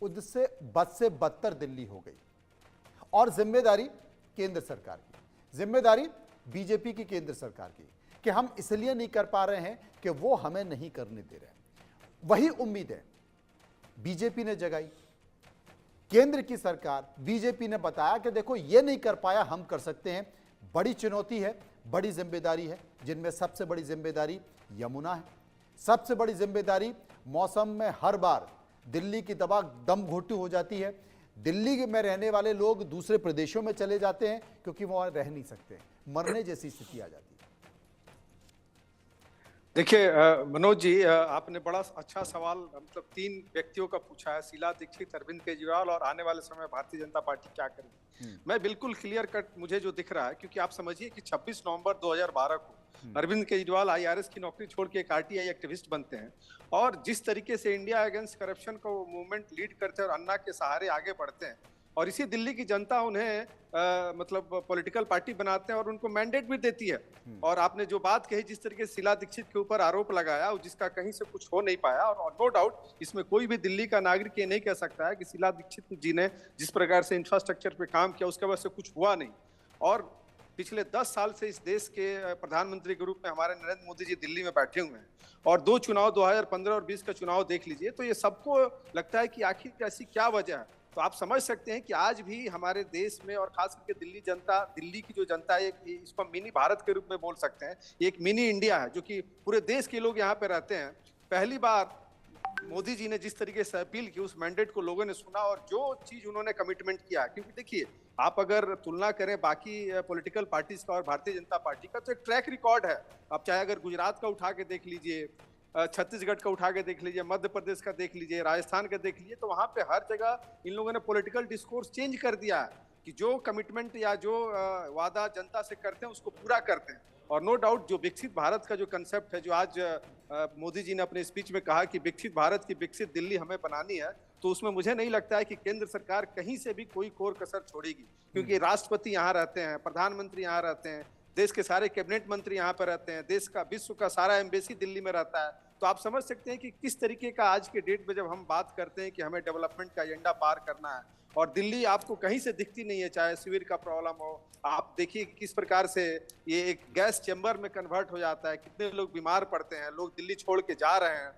उससे बद से बदतर दिल्ली हो गई। और जिम्मेदारी केंद्र सरकार की, जिम्मेदारी बीजेपी की केंद्र सरकार की, कि हम इसलिए नहीं कर पा रहे हैं कि वो हमें नहीं करने दे रहे हैं। वही उम्मीद है बीजेपी ने जगाई, केंद्र की सरकार, बीजेपी ने बताया कि देखो ये नहीं कर पाया, हम कर सकते हैं। बड़ी चुनौती है, बड़ी जिम्मेदारी है, जिनमें सबसे बड़ी जिम्मेदारी यमुना है। सबसे बड़ी जिम्मेदारी, मौसम में हर बार दिल्ली की दवा दम घोटू हो जाती है। दिल्ली में रहने वाले लोग दूसरे प्रदेशों में चले जाते हैं क्योंकि वो वहां रह नहीं सकते, मरने जैसी स्थिति आ जाती है। देखिए मनोज जी, आपने बड़ा अच्छा सवाल मतलब 3 व्यक्तियों का पूछा है, शीला दीक्षित, अरविंद केजरीवाल और आने वाले समय भारतीय जनता पार्टी क्या करेगी। मैं बिल्कुल क्लियर कट मुझे जो दिख रहा है, क्योंकि आप समझिए कि 26 नवंबर 2012 को अरविंद केजरीवाल आईआरएस की नौकरी छोड़ के एक आरटीआई एक्टिविस्ट बनते हैं और जिस तरीके से इंडिया अगेंस्ट करप्शन को मूवमेंट लीड करते हैं और अन्ना के सहारे आगे बढ़ते हैं, और इसी दिल्ली की जनता उन्हें मतलब पॉलिटिकल पार्टी बनाते हैं और उनको मैंडेट भी देती है। और आपने जो बात कही, जिस तरीके से शीला दीक्षित के ऊपर आरोप लगाया, जिसका कहीं से कुछ हो नहीं पाया, और नो डाउट इसमें कोई भी दिल्ली का नागरिक ये नहीं कह सकता है कि शीला दीक्षित जी ने जिस प्रकार से इंफ्रास्ट्रक्चर पे काम किया उसके वजह से कुछ हुआ नहीं। और पिछले 10 साल से इस देश के प्रधानमंत्री के रूप में हमारे नरेंद्र मोदी जी दिल्ली में बैठे हुए हैं और 2 चुनाव 2015 और 20 का चुनाव देख लीजिए, तो ये सबको लगता है कि आखिर ऐसी क्या वजह है। तो आप समझ सकते हैं कि आज भी हमारे देश में और खास करके दिल्ली जनता, दिल्ली की जो जनता है, इसको मिनी भारत के रूप में बोल सकते हैं, एक मिनी इंडिया है जो कि पूरे देश के लोग यहाँ पे रहते हैं। पहली बार मोदी जी ने जिस तरीके से अपील की, उस मैंडेट को लोगों ने सुना और जो चीज उन्होंने कमिटमेंट किया, क्योंकि देखिए आप अगर तुलना करें बाकी पॉलिटिकल पार्टीज का और भारतीय जनता पार्टी का, तो एक ट्रैक रिकॉर्ड है। आप चाहे अगर गुजरात का उठा के देख लीजिए, छत्तीसगढ़ का उठा के देख लीजिए, मध्य प्रदेश का देख लीजिए, राजस्थान का देख लीजिए, तो वहां पे हर जगह इन लोगों ने पॉलिटिकल डिस्कोर्स चेंज कर दिया है कि जो कमिटमेंट या जो वादा जनता से करते हैं उसको पूरा करते हैं। और नो डाउट जो विकसित भारत का जो कंसेप्ट है, जो आज मोदी जी ने अपने स्पीच में कहा कि विकसित भारत की विकसित दिल्ली हमें बनानी है, तो उसमें मुझे नहीं लगता है कि केंद्र सरकार कहीं से भी कोई कोर कसर छोड़ेगी, क्योंकि राष्ट्रपति यहाँ रहते हैं, प्रधानमंत्री यहाँ रहते हैं, देश के सारे कैबिनेट मंत्री यहाँ पर रहते हैं, देश का विश्व का सारा एम्बेसी दिल्ली में रहता है। तो आप समझ सकते हैं कि किस तरीके का आज के डेट में जब हम बात करते हैं कि हमें डेवलपमेंट का एजेंडा पार करना है, और दिल्ली आपको कहीं से दिखती नहीं है, चाहे सिविर का प्रॉब्लम हो, आप देखिए किस प्रकार से ये एक गैस चेंबर में कन्वर्ट हो जाता है, कितने लोग बीमार पड़ते हैं, लोग दिल्ली छोड़ के जा रहे हैं,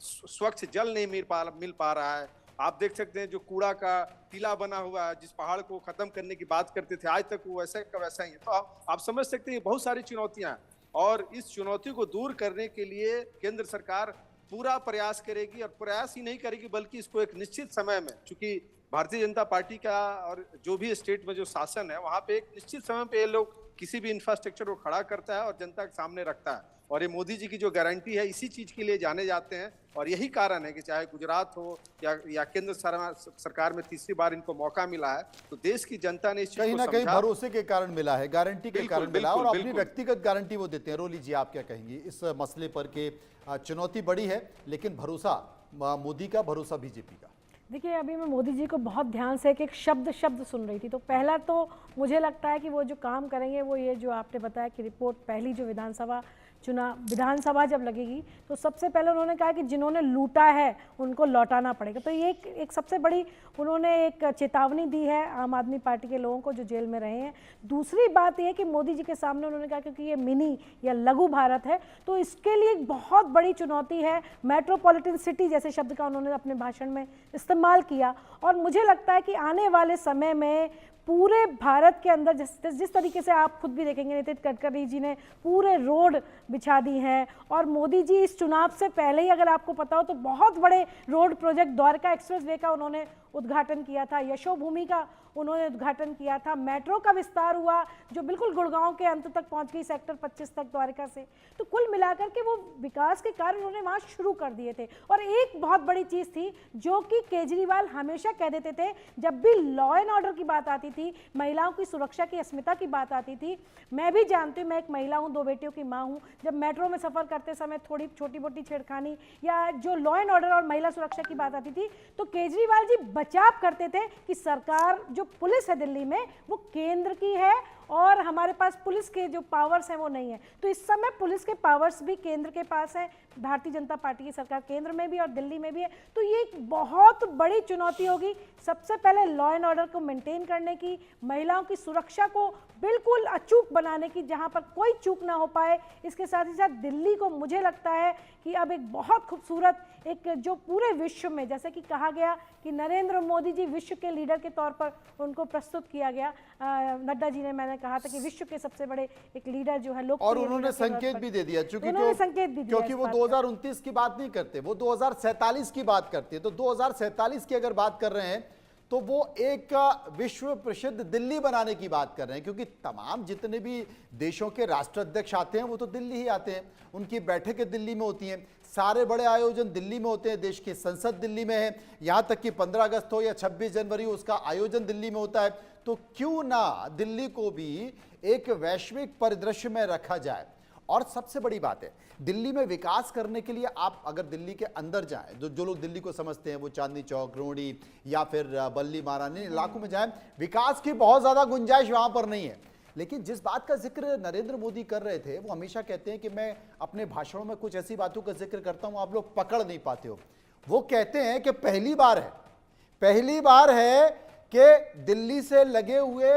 स्वच्छ जल नहीं मिल पा रहा है। आप देख सकते हैं जो कूड़ा का टीला बना हुआ है, जिस पहाड़ को खत्म करने की बात करते थे, आज तक वो वैसे का वैसा ही है। तो आप समझ सकते हैं बहुत सारी चुनौतियां हैं, और इस चुनौती को दूर करने के लिए केंद्र सरकार पूरा प्रयास करेगी, और प्रयास ही नहीं करेगी बल्कि इसको एक निश्चित समय में, चूंकि भारतीय जनता पार्टी का और जो भी स्टेट में जो शासन है वहां पे एक निश्चित समय पे ये लोग किसी भी इंफ्रास्ट्रक्चर को खड़ा करता है और जनता के सामने रखता है। और ये मोदी जी की जो गारंटी है, इसी चीज के लिए जाने जाते हैं, और यही कारण है कि चाहे गुजरात हो या केंद्र सरकार में तीसरी बार इनको मौका मिला है, तो देश की जनता ने इस चीज को कहीं ना कहीं भरोसे के कारण मिला है, गारंटी के कारण मिला, और अपनी व्यक्तिगत गारंटी वो देते हैं। रोली जी, आप क्या कहेंगी इस मसले पर के चुनौती बड़ी है लेकिन भरोसा मोदी का, भरोसा बीजेपी का? देखिए, अभी मैं मोदी जी को बहुत ध्यान से एक शब्द सुन रही थी, तो पहला तो मुझे लगता है कि वो जो काम करेंगे वो ये जो आपने बताया कि रिपोर्ट, पहली जो विधानसभा जब लगेगी तो सबसे पहले उन्होंने कहा कि जिन्होंने लूटा है उनको लौटाना पड़ेगा। तो ये एक सबसे बड़ी उन्होंने एक चेतावनी दी है आम आदमी पार्टी के लोगों को जो जेल में रहे हैं। दूसरी बात यह कि मोदी जी के सामने उन्होंने कहा क्योंकि ये मिनी या लघु भारत है, तो इसके लिए एक बहुत बड़ी चुनौती है। मेट्रोपॉलिटन सिटी जैसे शब्द का उन्होंने अपने भाषण में इस्तेमाल किया, और मुझे लगता है कि आने वाले समय में पूरे भारत के अंदर जिस तरीके से आप खुद भी देखेंगे, नितिन गडकरी जी ने पूरे रोड बिछा दी हैं, और मोदी जी इस चुनाव से पहले ही अगर आपको पता हो तो बहुत बड़े road project, Dwarka express way का उन्होंने उद्घाटन किया था, यशोभूमि का उन्होंने उद्घाटन किया था, मेट्रो का विस्तार हुआ जो बिल्कुल गुड़गांव के अंत तक पहुंच गई, सेक्टर 25 तक द्वारका से। तो कुल मिलाकर के वो विकास के कार्य उन्होंने वहां शुरू कर दिए थे। और एक बहुत बड़ी चीज थी जो कि केजरीवाल हमेशा कह देते थे, जब भी लॉ एंड ऑर्डर की बात आती थी, महिलाओं की सुरक्षा की अस्मिता की बात आती थी, मैं भी जानती हूँ, मैं एक महिला हूँ, 2 बेटियों की माँ हूँ, जब मेट्रो में सफर करते समय थोड़ी छोटी मोटी छेड़खानी या जो लॉ एंड ऑर्डर और महिला सुरक्षा की बात आती थी, तो केजरीवाल जी बचाव करते थे कि सरकार, जो पुलिस है दिल्ली में, वो केंद्र की है और हमारे पास पुलिस के जो पावर्स हैं वो नहीं है। तो इस समय पुलिस के पावर्स भी केंद्र के पास है, भारतीय जनता पार्टी की सरकार केंद्र में भी और दिल्ली में भी है। तो ये एक बहुत बड़ी चुनौती होगी, सबसे पहले लॉ एंड ऑर्डर को मेंटेन करने की, महिलाओं की सुरक्षा को बिल्कुल अचूक बनाने की, जहां पर कोई चूक ना हो पाए। इसके साथ ही साथ दिल्ली को मुझे लगता है कि अब एक बहुत खूबसूरत एक जो पूरे विश्व में, जैसे कि कहा गया कि नरेंद्र मोदी जी विश्व के लीडर के तौर पर उनको प्रस्तुत किया गया, नड्डा जी ने, मैंने कहा था कि विश्व के सबसे बड़े एक लीडर जो है लोग, और उन्होंने संकेत भी दे दिया, क्योंकि वो 2029 की बात नहीं करते, वो 2047 की बात करते हैं। तो 2047 की अगर बात कर रहे हैं तो वो एक विश्व प्रसिद्ध दिल्ली बनाने की बात कर रहे हैं, क्योंकि तमाम जितने भी देशों के राष्ट्राध्यक्ष आते हैं वो तो दिल्ली ही आते हैं, उनकी बैठकें दिल्ली में होती हैं, सारे बड़े आयोजन दिल्ली में होते हैं, देश की संसद दिल्ली में है, यहाँ तक कि 15 अगस्त हो या 26 जनवरी हो उसका आयोजन दिल्ली में होता है। तो क्यों ना दिल्ली को भी एक वैश्विक परिदृश्य में रखा जाए। और सबसे बड़ी बात है, दिल्ली में विकास करने के लिए आप अगर दिल्ली के अंदर जाएं, जो लोग दिल्ली को समझते हैं वो चांदनी चौक, रोहिणी या फिर बल्ली महारानी इलाकों में जाएं, विकास की बहुत ज्यादा गुंजाइश वहां पर नहीं है। लेकिन जिस बात का जिक्र नरेंद्र मोदी कर रहे थे, वो हमेशा कहते हैं कि मैं अपने भाषणों में कुछ ऐसी बातों का जिक्र करता हूं आप लोग पकड़ नहीं पाते हो। वो कहते हैं कि पहली बार है कि दिल्ली से लगे हुए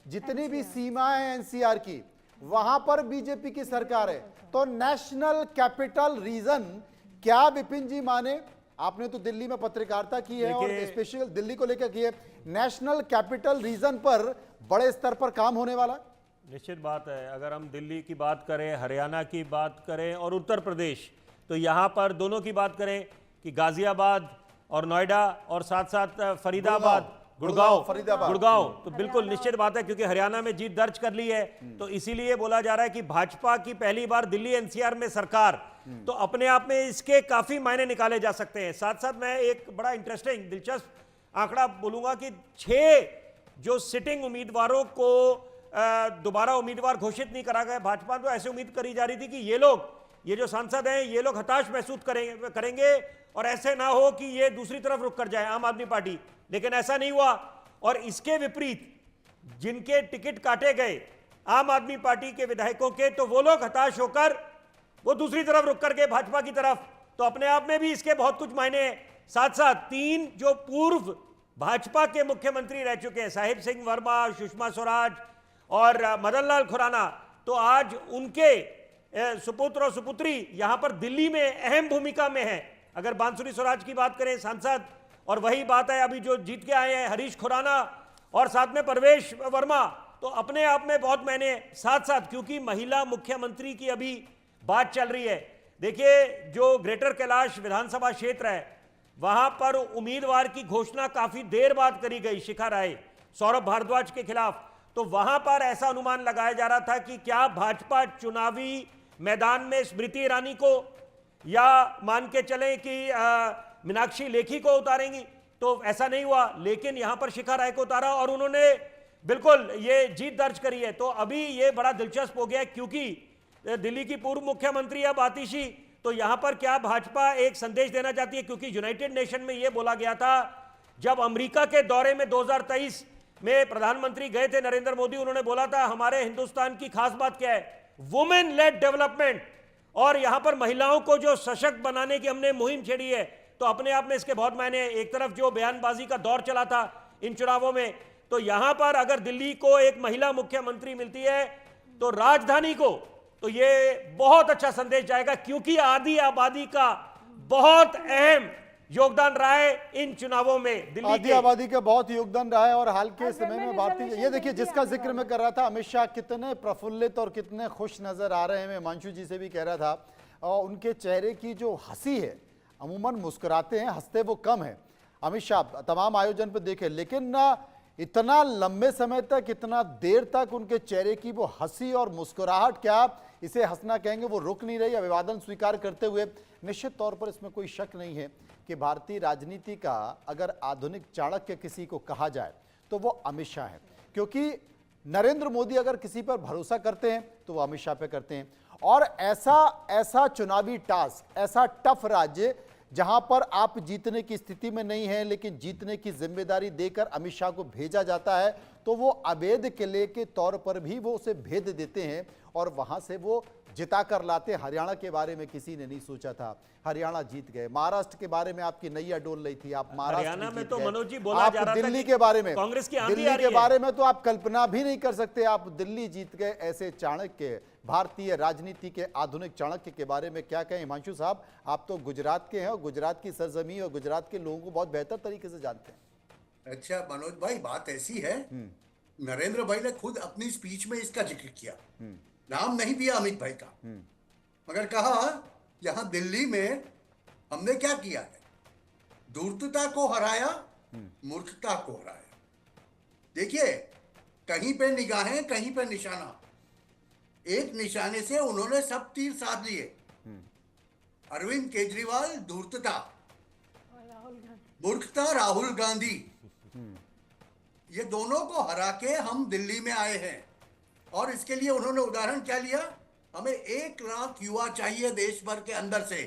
जितनी भी सीमाएं हैं एनसीआर की, वहां पर बीजेपी की सरकार है। तो नेशनल कैपिटल रीजन क्या विपिन जी माने? आपने तो दिल्ली में पत्रकारिता की है और स्पेशल दिल्ली को लेकर की है, नेशनल कैपिटल रीजन पर बड़े स्तर पर काम होने वाला। निश्चित बात है, अगर हम दिल्ली की बात करें, हरियाणा की बात करें और उत्तर प्रदेश, तो यहाँ पर दोनों की बात करें कि गाजियाबाद और नोएडा और साथ साथ फरीदाबाद, गुड़गांव, तो बिल्कुल निश्चित बात है, क्योंकि हरियाणा में जीत दर्ज कर ली है। तो इसीलिए बोला जा रहा है कि भाजपा की पहली बार दिल्ली एनसीआर में सरकार, तो अपने आप में इसके काफी मायने निकाले जा सकते हैं। साथ साथ मैं एक बड़ा इंटरेस्टिंग दिलचस्प आंकड़ा बोलूंगा कि 6 जो सिटिंग उम्मीदवारों को दोबारा उम्मीदवार घोषित नहीं करा गया। भाजपा तो ऐसे उम्मीद करी जा रही थी कि ये जो सांसद हैं ये लोग हताश महसूस करेंगे और ऐसे ना हो कि ये दूसरी तरफ रुक कर जाए आम आदमी पार्टी, लेकिन ऐसा नहीं हुआ। और इसके विपरीत जिनके टिकट काटे गए आम आदमी पार्टी के विधायकों के, तो वो लोग हताश होकर वो दूसरी तरफ रुक कर गए भाजपा की तरफ। तो अपने आप में भी इसके बहुत कुछ मायने हैं। साथ साथ 3 जो पूर्व भाजपा के मुख्यमंत्री रह चुके हैं, साहिब सिंह वर्मा, सुषमा स्वराज और मदन लाल खुराना, तो आज उनके सुपुत्र और सुपुत्री यहां पर दिल्ली में अहम भूमिका में है। अगर बांसुरी स्वराज की बात करें सांसद, और वही बात है अभी जो जीत के आए हैं हरीश खुराना और साथ में परवेश वर्मा, तो अपने आप में बहुत मैंने। साथ साथ क्योंकि महिला मुख्यमंत्री की अभी बात चल रही है, देखिए जो ग्रेटर कैलाश विधानसभा क्षेत्र है वहां पर उम्मीदवार की घोषणा काफी देर बाद करी गई, शिखा राय, सौरभ भारद्वाज के खिलाफ। तो वहां पर ऐसा अनुमान लगाया जा रहा था कि क्या भाजपा चुनावी मैदान में स्मृति ईरानी को या मान के चलें कि मीनाक्षी लेखी को उतारेंगी, तो ऐसा नहीं हुआ। लेकिन यहां पर शिखा राय को उतारा और उन्होंने बिल्कुल ये जीत दर्ज करी है। तो अभी ये बड़ा दिलचस्प हो गया, क्योंकि दिल्ली की पूर्व मुख्यमंत्री अब आतिशी, तो यहां पर क्या भाजपा एक संदेश देना चाहती है? क्योंकि यूनाइटेड नेशन में यह बोला गया था, जब अमेरिका के दौरे में 2023 में प्रधानमंत्री गए थे नरेंद्र मोदी, उन्होंने बोला था हमारे हिंदुस्तान की खास बात क्या है, वुमेन लेड डेवलपमेंट, और यहां पर महिलाओं को जो सशक्त बनाने की हमने मुहिम छेड़ी है। तो अपने आप में इसके बहुत मायने। एक तरफ जो बयानबाजी का दौर चला था इन चुनावों में, तो यहां पर अगर दिल्ली को एक महिला मुख्यमंत्री मिलती है तो राजधानी को तो ये बहुत अच्छा संदेश जाएगा, क्योंकि आधी आबादी का बहुत अहम योगदान रहा है इन चुनावों में। दिल्ली आधी आबादी का बहुत योगदान रहा है। और हाल के समय में भारतीय, ये देखिए जिसका जिक्र मैं कर रहा था, अमित शाह कितने प्रफुल्लित और कितने खुश नजर आ रहे हैं। मैं हिमांशु जी से भी कह रहा था, और उनके चेहरे की जो हंसी है, अमूमन मुस्कुराते हैं, हंसते वो कम है। अमित शाह तमाम आयोजन पर देखे, लेकिन इतना लंबे समय तक, इतना देर तक उनके चेहरे की वो हंसी और मुस्कुराहट, क्या इसे हंसना कहेंगे, वो रुक नहीं रही। अभिवादन स्वीकार करते हुए निश्चित तौर पर इसमें कोई शक नहीं है कि भारतीय राजनीति का अगर आधुनिक चाणक्य किसी को कहा जाए तो वो अमित शाह है। क्योंकि नरेंद्र मोदी अगर किसी पर भरोसा करते हैं तो वो अमित शाह पे करते हैं। और ऐसा चुनावी टास्क, ऐसा टफ राज्य जहां पर आप जीतने की स्थिति में नहीं है लेकिन जीतने की जिम्मेदारी देकर अमित शाह को भेजा जाता है, तो वो अवैध किले के तौर पर भी वो उसे भेद देते हैं और वहां से वो जिता कर लाते। हरियाणा के बारे में किसी ने नहीं सोचा था, हरियाणा जीत गए। महाराष्ट्र के बारे में आपकी नैया डोल रही थी, आप महाराष्ट्र हरियाणा में जीत तो गए। मनोज जी बोला आप जा रहा था दिल्ली कि के बारे में, कांग्रेस की आंधी आ दिल्ली रही के है। बारे में तो आप कल्पना भी नहीं कर सकते, आप दिल्ली जीत गए। ऐसे चाणक्य, भारतीय राजनीति के आधुनिक चाणक्य के बारे में क्या कहें। हिमांशु साहब, आप तो गुजरात के हैं और गुजरात की सरजमी और गुजरात के लोगों को बहुत बेहतर तरीके से जानते हैं। अच्छा मनोज भाई, बात ऐसी है, नरेंद्र भाई ने खुद अपनी स्पीच में इसका जिक्र किया, नाम नहीं दिया अमित भाई का, मगर कहा यहां दिल्ली में हमने क्या किया है, धूर्तता को हराया, मूर्खता को हराया। देखिए, कहीं पे निगाहें, कहीं पे निशाना, एक निशाने से उन्होंने सब तीर साध लिए। अरविंद केजरीवाल धूर्तता, मूर्खता राहुल गांधी, ये दोनों को हरा के हम दिल्ली में आए हैं। और इसके लिए उन्होंने उदाहरण क्या लिया, हमें 1 लाख युवा चाहिए देश भर के अंदर से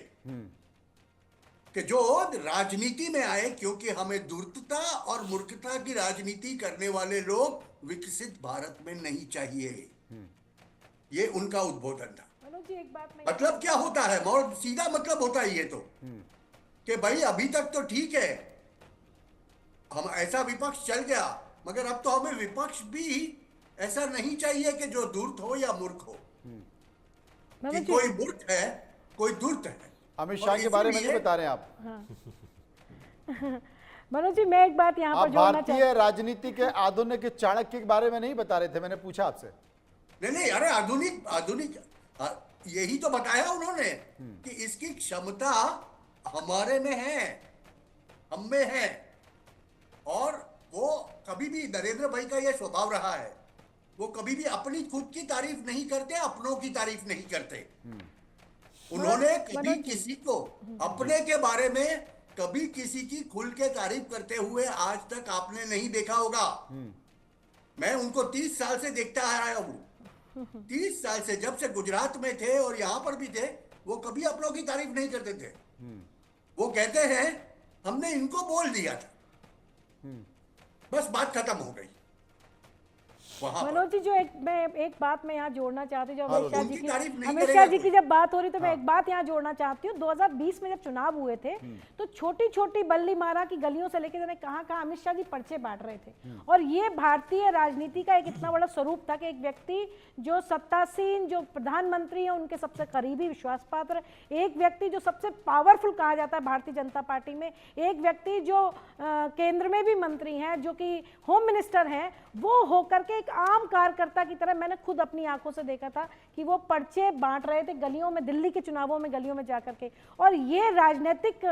कि जो राजनीति में आए, क्योंकि हमें धूर्तता और मूर्खता की राजनीति करने वाले लोग विकसित भारत में नहीं चाहिए। ये उनका उद्बोधन था। मनोज जी, एक बात मैं मतलब क्या होता है, और सीधा मतलब होता है ये तो कि भाई अभी तक तो ठीक है, हम ऐसा विपक्ष चल गया, मगर अब तो हमें विपक्ष भी ऐसा नहीं चाहिए कि जो धूर्त हो या मूर्ख हो, कि कोई मूर्ख है, कोई धूर्त है। अमित शाह के बारे में नहीं बता रहे हैं आप। मनोज जी, मैं एक बात यहाँ पर जोड़ना भारतीय राजनीति के आधुनिक चाणक्य के बारे में नहीं बता रहे थे, मैंने पूछा आपसे। नहीं, अरे आधुनिक यही तो बताया उन्होंने कि इसकी क्षमता हमारे में है, हम में है। और वो कभी भी, नरेंद्र भाई का ये स्वभाव रहा है, वो कभी भी अपनी खुद की तारीफ नहीं करते, अपनों की तारीफ नहीं करते। उन्होंने कभी किसी को अपने के बारे में कभी किसी की खुल के तारीफ करते हुए आज तक आपने नहीं देखा होगा। मैं उनको 30 साल से देखता आ रहा हूं, 30 साल से, जब से गुजरात में थे और यहां पर भी थे, वो कभी अपनों की तारीफ नहीं करते थे। वो कहते हैं हमने इनको बोल दिया था, बस बात खत्म हो गई। मनोज जी, जो मैं एक बात मैं यहाँ जोड़ना चाहती हूँ, जो अमित उनकी शाह जी की जब बात हो रही, तो मैं एक बात यहाँ जोड़ना चाहती हूँ। 2020 में जब चुनाव हुए थे तो छोटी छोटी बल्ली मारा की गलियों से लेकर कहाँ अमित शाह जी पर्चे बांट रहे थे। और ये भारतीय राजनीति का एक इतना बड़ा स्वरूप था कि एक व्यक्ति जो सत्तासीन, जो प्रधानमंत्री है, उनके सबसे करीबी विश्वास पात्र, एक व्यक्ति जो सबसे पावरफुल कहा जाता है भारतीय जनता पार्टी में, एक व्यक्ति जो केंद्र में भी मंत्री हैं, जो कि होम मिनिस्टर हैं, वो होकर के एक आम कार्यकर्ता की तरह मैंने खुद अपनी आंखों से देखा था कि वो पर्चे बांट रहे थे गलियों में, दिल्ली के चुनावों में गलियों में जाकर के। और ये राजनीतिक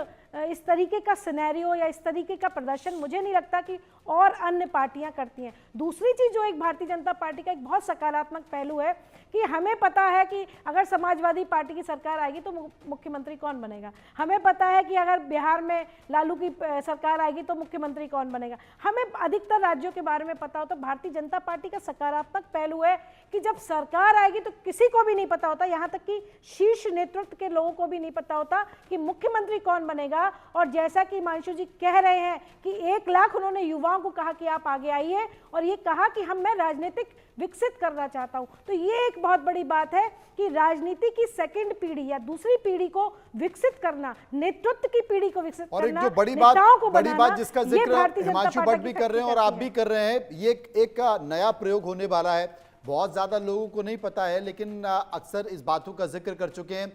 इस तरीके का सिनेरियो या इस तरीके का प्रदर्शन मुझे नहीं लगता कि और अन्य पार्टियां करती हैं। दूसरी चीज जो एक भारतीय जनता पार्टी का एक बहुत सकारात्मक पहलू है कि हमें पता है कि अगर समाजवादी पार्टी की सरकार आएगी तो मुख्यमंत्री कौन बनेगा, हमें पता है कि अगर बिहार में लालू की सरकार आएगी तो मुख्यमंत्री कौन बनेगा, हमें अधिकतर राज्यों के बारे में पता होता। भारतीय जनता पार्टी का सकारात्मक पहलू है कि जब सरकार आएगी तो किसी को भी नहीं पता होता, यहाँ तक कि शीर्ष नेतृत्व के लोगों को भी नहीं पता होता कि मुख्यमंत्री कौन बनेगा। और जैसा कि हिमांशु जी कह रहे हैं कि 1 लाख उन्होंने युवाओं को कहा कि आप आगे आइए, और ये कहा कि मैं राजनीतिक विकसित करना चाहता हूं। तो ये एक बहुत बड़ी बात है कि राजनीति की सेकंड पीढ़ी या दूसरी पीढ़ी को विकसित करना, नेतृत्व की पीढ़ी को विकसित करना, और एक जो बड़ी बात जिसका जिक्र हिमांशु भट्ट भी कर रहे हैं और आप भी कर रहे हैं, ये एक नया प्रयोग होने वाला है। बहुत ज्यादा लोगों को नहीं पता है, लेकिन अक्सर इस बातों का जिक्र कर चुके हैं।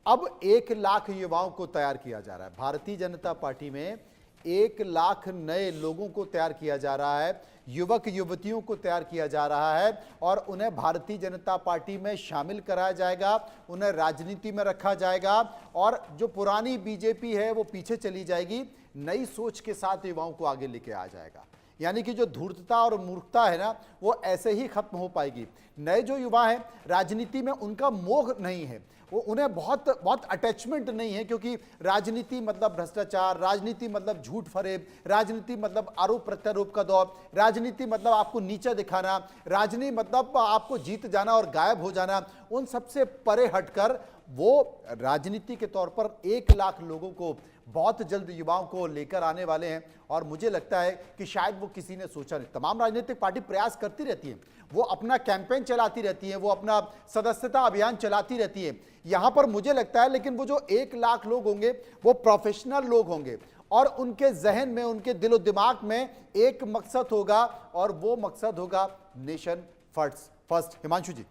अब 1 लाख युवाओं को तैयार किया जा रहा है भारतीय जनता पार्टी में, 1 लाख नए लोगों को तैयार किया जा रहा है, युवक युवतियों को तैयार किया जा रहा है, और उन्हें भारतीय जनता पार्टी में शामिल कराया जाएगा, उन्हें राजनीति में रखा जाएगा, और जो पुरानी बीजेपी है वो पीछे चली जाएगी, नई सोच के साथ युवाओं को आगे लेके आ जाएगा। यानी कि जो धूर्तता और मूर्खता है ना, वो ऐसे ही खत्म हो पाएगी। नए जो युवा हैं, राजनीति में उनका मोह नहीं है, वो उन्हें बहुत अटैचमेंट नहीं है, क्योंकि राजनीति मतलब भ्रष्टाचार, राजनीति मतलब झूठ फरेब, राजनीति मतलब आरोप प्रत्यारोप का दौर, राजनीति मतलब आपको नीचा दिखाना, राजनीति मतलब आपको जीत जाना और गायब हो जाना। उन सबसे परे हटकर वो राजनीति के तौर पर 1 लाख लोगों को बहुत जल्द युवाओं को लेकर आने वाले हैं और मुझे लगता है कि शायद वो किसी ने सोचा नहीं। तमाम राजनीतिक पार्टी प्रयास करती रहती हैं, वो अपना कैंपेन चलाती रहती हैं, वो अपना सदस्यता अभियान चलाती रहती हैं। यहां पर मुझे लगता है लेकिन वो जो 1 लाख लोग होंगे वो प्रोफेशनल लोग होंगे और उनके जहन में, उनके दिलो दिमाग में एक मकसद होगा और वो मकसद होगा नेशन फर्स्ट। हिमांशु जी,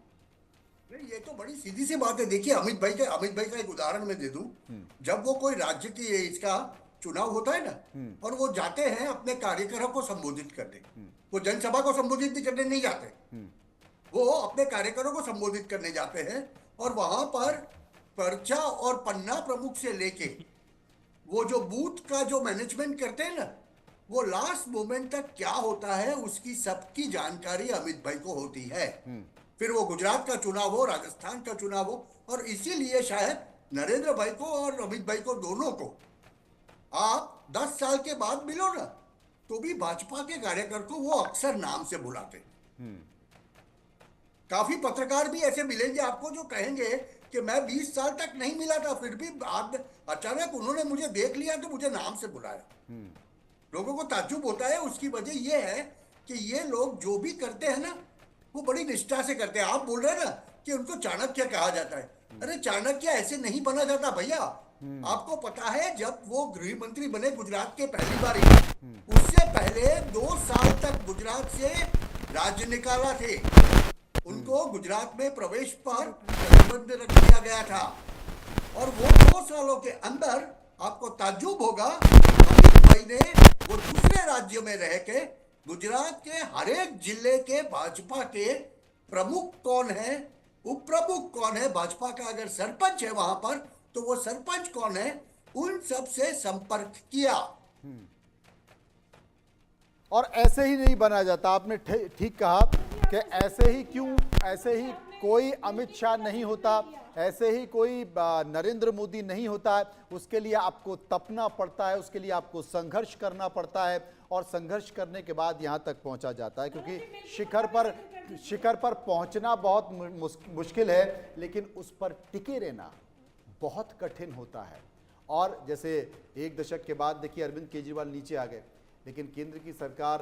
नहीं, ये तो बड़ी सीधी सी बात है। देखिए अमित भाई का एक उदाहरण मैं दे दूं। जब वो कोई राज्य की इसका चुनाव होता है ना, और वो जाते हैं अपने कार्यकर्ताओं को संबोधित करने, वो जनसभा को संबोधित भी करने नहीं जाते, वो अपने कार्यकर्ताओं को संबोधित करने जाते हैं और वहां पर पर्चा और पन्ना प्रमुख से लेके वो जो बूथ का जो मैनेजमेंट करते हैं ना, वो लास्ट मोमेंट तक क्या होता है उसकी सबकी जानकारी अमित भाई को होती है। फिर वो गुजरात का चुनाव हो, राजस्थान का चुनाव हो, और इसीलिए शायद नरेंद्र भाई को और अमित भाई को दोनों को आप 10 साल के बाद मिलो ना तो भी भाजपा के कार्यकर्ता को वो अक्सर नाम से बुलाते। काफी पत्रकार भी ऐसे मिलेंगे आपको जो कहेंगे कि मैं 20 साल तक नहीं मिला था, फिर भी बाद अचानक उन्होंने मुझे देख लिया तो मुझे नाम से बुलाया। लोगों को ताज्जुब होता है। उसकी वजह यह है कि ये लोग जो भी करते हैं ना वो बड़ी निष्ठा से करते हैं। आप बोल रहे हैं ना कि उनको चाणक्य कहा जाता है, अरे चाणक्य ऐसे नहीं बना जाता भैया। आपको पता है जब वो गृह मंत्री बने गुजरात के पहली बार, उससे पहले 2 साल तक गुजरात से राज्य निकाला थे, उनको गुजरात में प्रवेश पर प्रतिबंध रख दिया गया था और वो 2 सालों के अंदर आपको ताज्जुब होगा अमित भाई ने वो दूसरे राज्यों में रह के गुजरात के हर एक जिले के भाजपा के प्रमुख कौन है, उप प्रमुख कौन है, भाजपा का अगर सरपंच है वहां पर तो वो सरपंच कौन है, उन सब से संपर्क किया। और ऐसे ही नहीं बना जाता। आपने ठीक कहा कि ऐसे ही कोई अमित शाह नहीं होता, ऐसे ही कोई नरेंद्र मोदी नहीं होता है। उसके लिए आपको तपना पड़ता है, उसके लिए आपको संघर्ष करना पड़ता है और संघर्ष करने के बाद यहाँ तक पहुँचा जाता है, क्योंकि शिखर पर पहुँचना बहुत मुश्किल है लेकिन उस पर टिके रहना बहुत कठिन होता है। और जैसे 1 दशक के बाद देखिए अरविंद केजरीवाल नीचे आ गए, लेकिन केंद्र की सरकार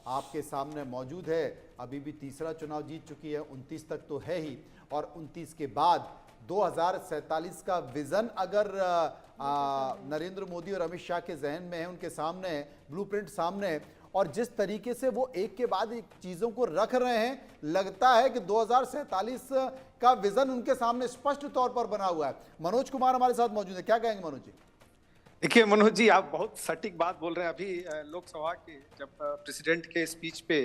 आपके सामने मौजूद है, अभी भी तीसरा चुनाव जीत चुकी है, 29 तक तो है ही, और 29 के बाद 2047 का विजन अगर नरेंद्र मोदी और अमित शाह के जहन में है, उनके सामने है, ब्लूप्रिंट सामने है, और जिस तरीके से वो एक के बाद एक चीज़ों को रख रहे हैं, लगता है कि 2047 का विजन उनके सामने स्पष्ट तौर पर बना हुआ है। मनोज कुमार हमारे साथ मौजूद है, क्या कहेंगे मनोज जी? देखिए मनोज जी, आप बहुत सटीक बात बोल रहे हैं। अभी लोकसभा के जब प्रेसिडेंट के स्पीच पे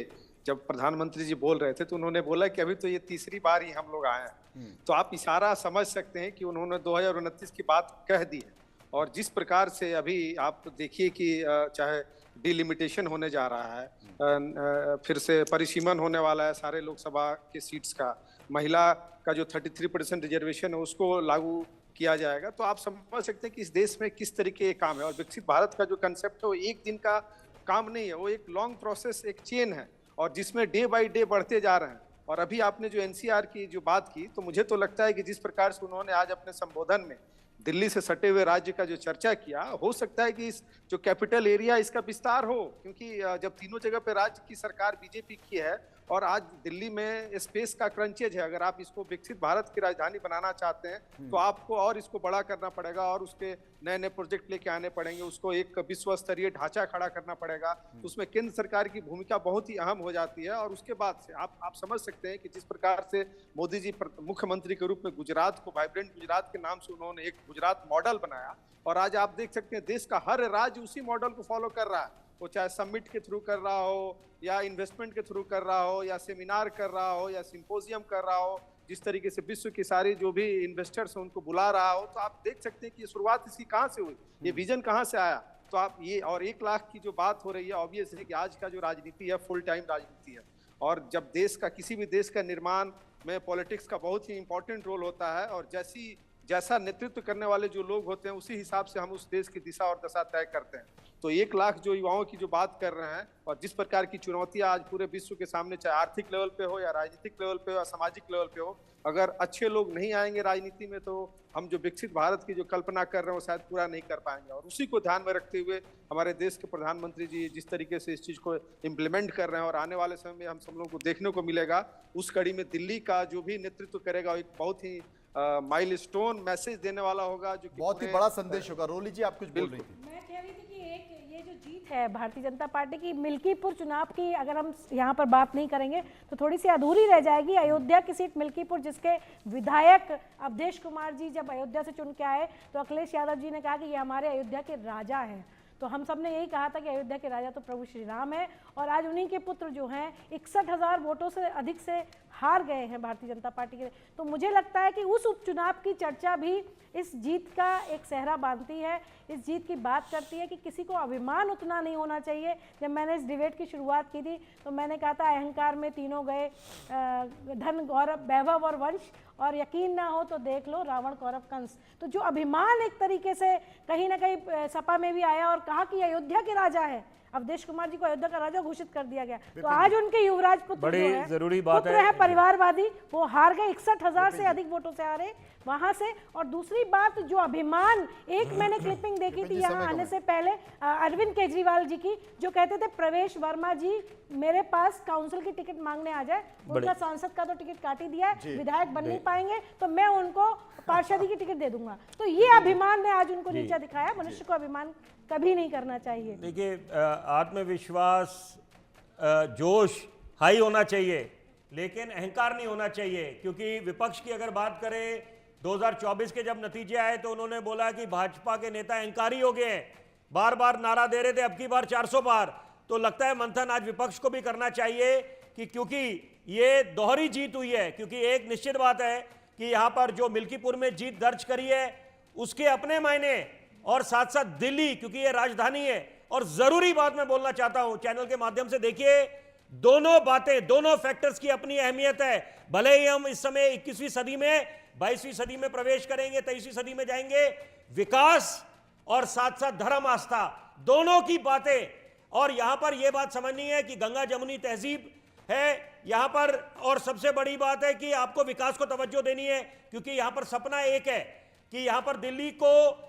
जब प्रधानमंत्री जी बोल रहे थे तो उन्होंने बोला कि अभी तो ये तीसरी बार ही हम लोग आए हैं, तो आप इशारा समझ सकते हैं कि उन्होंने 2029 की बात कह दी है। और जिस प्रकार से अभी आप देखिए कि चाहे डिलिमिटेशन होने जा रहा है, फिर से परिसीमन होने वाला है सारे लोकसभा के सीट्स का, महिला का जो 33% रिजर्वेशन है उसको लागू किया जाएगा, तो आप समझ सकते हैं कि इस देश में किस तरीके का काम है। और विकसित भारत का जो कंसेप्ट है वो एक दिन का काम नहीं है, वो एक लॉन्ग प्रोसेस, एक चेन है, और जिसमें डे बाय डे बढ़ते जा रहे हैं। और अभी आपने जो एनसीआर की जो बात की, तो मुझे तो लगता है कि जिस प्रकार से उन्होंने आज अपने संबोधन में दिल्ली से सटे हुए राज्य का जो चर्चा किया, हो सकता है कि इस जो कैपिटल एरिया इसका विस्तार हो, क्योंकि जब तीनों जगह पे राज्य की सरकार बीजेपी की है और आज दिल्ली में स्पेस का क्रंचेज है, अगर आप इसको विकसित भारत की राजधानी बनाना चाहते हैं तो आपको और इसको बड़ा करना पड़ेगा और उसके नए नए प्रोजेक्ट लेके आने पड़ेंगे, उसको एक विश्व स्तरीय ढांचा खड़ा करना पड़ेगा, तो उसमें केंद्र सरकार की भूमिका बहुत ही अहम हो जाती है। और उसके बाद से आप समझ सकते हैं कि जिस प्रकार से मोदी जी मुख्यमंत्री के रूप में गुजरात को वाइब्रेंट गुजरात के नाम से उन्होंने एक गुजरात मॉडल बनाया, और आज आप देख सकते हैं देश का हर राज्य उसी मॉडल को फॉलो कर रहा है, वो चाहे समिट के थ्रू कर रहा हो या इन्वेस्टमेंट के थ्रू कर रहा हो या सेमिनार कर रहा हो या सिंपोजियम कर रहा हो, जिस तरीके से विश्व की सारी जो भी इन्वेस्टर्स हैं उनको बुला रहा हो, तो आप देख सकते हैं कि शुरुआत इसकी कहाँ से हुई, ये विजन कहाँ से आया। तो आप ये, और 1 लाख की जो बात हो रही है, ऑब्वियस है कि आज का जो राजनीति है फुल टाइम राजनीति है, और जब देश का किसी भी देश का निर्माण में पॉलिटिक्स का बहुत ही इंपॉर्टेंट रोल होता है, और जैसी जैसा नेतृत्व करने वाले जो लोग होते हैं उसी हिसाब से हम उस देश की दिशा और दशा तय करते हैं। तो 1 लाख जो युवाओं की जो बात कर रहे हैं और जिस प्रकार की चुनौतियां आज पूरे विश्व के सामने, चाहे आर्थिक लेवल पे हो या राजनीतिक लेवल पे हो या सामाजिक लेवल पे हो, अगर अच्छे लोग नहीं आएंगे राजनीति में तो हम जो विकसित भारत की जो कल्पना कर रहे हैं वो शायद पूरा नहीं कर पाएंगे। और उसी को ध्यान में रखते हुए हमारे देश के प्रधानमंत्री जी जिस तरीके से इस चीज को इम्प्लीमेंट कर रहे हैं और आने वाले समय में हम सब लोगों को देखने को मिलेगा, उस कड़ी में दिल्ली का जो भी नेतृत्व करेगा एक बहुत ही माइलस्टोन मैसेज देने वाला होगा, जो कि बहुत ही बड़ा संदेश होगा। रोली जी आप कुछ बोल रही थी। मैं कह रही थी कि एक ये जो जीत है भारतीय जनता पार्टी की मिल्कीपुर चुनाव की, अगर हम यहाँ पर बात नहीं करेंगे तो थोड़ी सी अधूरी रह जाएगी। अयोध्या की सीट मिल्कीपुर, जिसके विधायक अवधेश कुमार जी जब अयोध्या से चुन के आए तो अखिलेश यादव जी ने कहा कि ये हमारे अयोध्या के राजा हैं। तो हम सब ने यही कहा था कि अयोध्या के राजा तो प्रभु श्री राम है, और आज उन्हीं के पुत्र जो हैं 61,000 वोटों से अधिक से हार गए हैं भारतीय जनता पार्टी के। तो मुझे लगता है कि उस उपचुनाव की चर्चा भी इस जीत का एक सेहरा बांधती है, इस जीत की बात करती है कि किसी को अभिमान उतना नहीं होना चाहिए। जब मैंने इस डिबेट की शुरुआत की थी तो मैंने कहा था अहंकार में तीनों गए, धन गौरव वैभव और वंश, और यकीन ना हो तो देख लो रावण कौरव कंस। तो जो अभिमान एक तरीके से कहीं ना कहीं सपा में भी आया और कहा कि अयोध्या के राजा है, अवधेश कुमार जी को अयोध्या का राजा घोषित कर दिया गया। तो आज उनके युवराज पुत्र जो है, जरूरी बात पुत्र है परिवारवादी, वो हार गए, 61,000 से अधिक वोटों से हारे वहां से। और दूसरी बात जो अभिमान, एक मैंने क्लिपिंग देखी थी यहाँ आने से पहले अरविंद केजरीवाल जी की, जो कहते थे प्रवेश वर्मा जी मेरे पास काउंसिल की टिकट मांगने आ जाए, उनका सांसद का तो टिकट काट ही दिया है, विधायक बन नहीं पाएंगे तो मैं उनको पार्षदी की टिकट दे दूंगा। तो ये अभिमान ने आज उनको नीचा दिखाया। मनुष्य को अभिमान कभी नहीं करना चाहिए। देखिए, आत्मविश्वास, जोश हाई होना चाहिए, लेकिन अहंकार नहीं होना चाहिए। क्योंकि विपक्ष की अगर बात करें, 2024 के जब नतीजे आए तो उन्होंने बोला कि भाजपा के नेता अहंकारी हो गए हैं, बार बार नारा दे रहे थे अब की बार 400 बार। तो लगता है मंथन आज विपक्ष को भी करना चाहिए कि क्योंकि ये दोहरी जीत हुई है, क्योंकि एक निश्चित बात है कि यहां पर जो मिल्कीपुर में जीत दर्ज करी है उसके अपने मायने, और साथ साथ दिल्ली क्योंकि ये राजधानी है। और जरूरी बात मैं बोलना चाहता हूं चैनल के माध्यम से, देखिए दोनों बातें, दोनों फैक्टर्स की अपनी अहमियत है। भले ही हम इस समय 21वीं सदी में 22वीं सदी में प्रवेश करेंगे, 23वीं सदी में जाएंगे, विकास और साथ साथ धर्म आस्था दोनों की बातें। और यहां पर यह बात समझनी है कि गंगा जमुनी तहजीब है यहां पर, और सबसे बड़ी बात है कि आपको विकास को तवज्जो देनी है, क्योंकि यहां पर सपना एक है कि यहां पर दिल्ली को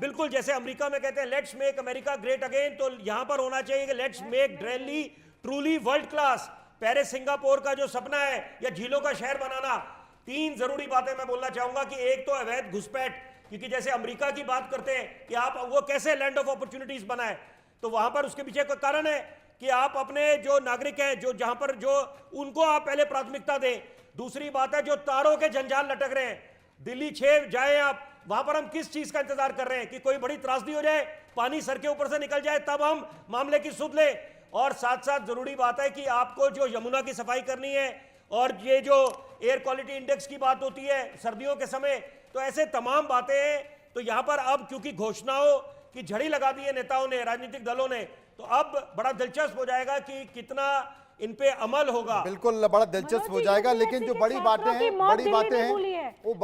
बिल्कुल जैसे अमेरिका में कहते हैं let's make America great again, तो यहां पर होना चाहिए कि let's make Delhi truly world class. Paris Singapore का जो सपना है या झीलों का शहर बनाना। 3 जरूरी बातें मैं बोलना चाहूंगा कि एक तो अवैध घुसपैठ, क्योंकि जैसे अमेरिका की बात करते हैं कि आप वो कैसे लैंड ऑफ अपॉर्चुनिटीज बनाए, तो वहां पर उसके पीछे का कारण है कि आप अपने जो नागरिक हैं, जो जहां पर जो उनको आप पहले प्राथमिकता दें। दूसरी बात है जो तारों के जंजाल लटक रहे हैं, दिल्ली 6 जाए आप, वहां पर हम किस चीज का इंतजार कर रहे हैं कि कोई बड़ी त्रासदी हो जाए, पानी सर के ऊपर से निकल जाए, तब हम मामले की सुध ले। और साथ साथ जरूरी बात है कि आपको जो यमुना की सफाई करनी है, और ये जो एयर क्वालिटी इंडेक्स की बात होती है सर्दियों के समय, तो ऐसे तमाम बातें हैं। तो यहां पर अब क्योंकि घोषणाओं की झड़ी लगा दी है नेताओं ने, राजनीतिक दलों ने, तो अब बड़ा दिलचस्प हो जाएगा कि कितना इन पे अमल होगा। बिल्कुल बड़ा दिलचस्प हो जाएगा, लेकिन जो बड़ी बातें हैं, बड़ी बातें हैं, वो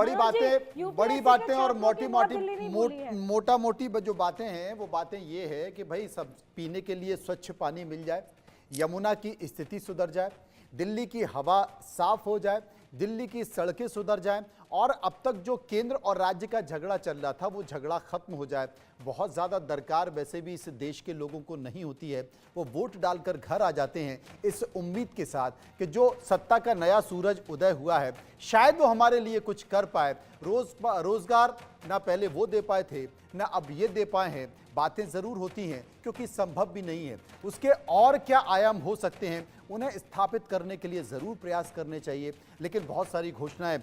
बड़ी बातें और मोटा मोटी जो बातें हैं वो बातें ये है कि भाई सब पीने के लिए स्वच्छ पानी मिल जाए, यमुना की स्थिति सुधर जाए, दिल्ली की हवा साफ हो जाए, दिल्ली की सड़कें सुधर जाएं, और अब तक जो केंद्र और राज्य का झगड़ा चल रहा था वो झगड़ा खत्म हो जाए। बहुत ज़्यादा दरकार वैसे भी इस देश के लोगों को नहीं होती है, वो वोट डालकर घर आ जाते हैं इस उम्मीद के साथ कि जो सत्ता का नया सूरज उदय हुआ है शायद वो हमारे लिए कुछ कर पाए। रोजगार ना पहले वो दे पाए थे ना अब ये दे पाए हैं। बातें ज़रूर होती हैं क्योंकि संभव भी नहीं है, उसके और क्या आयाम हो सकते हैं उन्हें स्थापित करने के लिए ज़रूर प्रयास करने चाहिए। लेकिन बहुत सारी घोषणाएं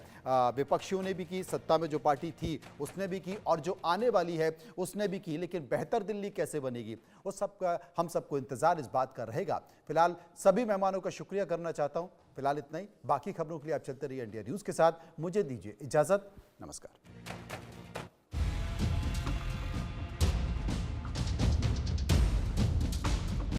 विपक्षियों ने भी की, सत्ता में जो पार्टी थी उसने भी की, और जो आने वाली है उसने भी की, लेकिन बेहतर दिल्ली कैसे बनेगी वो सबका हम सबको इंतज़ार इस बात का रहेगा। फिलहाल सभी मेहमानों का शुक्रिया करना चाहता हूँ। फिलहाल इतना ही, बाकी खबरों के लिए आप चलते रहिए इंडिया न्यूज़ के साथ। मुझे दीजिए इजाज़त, नमस्कार।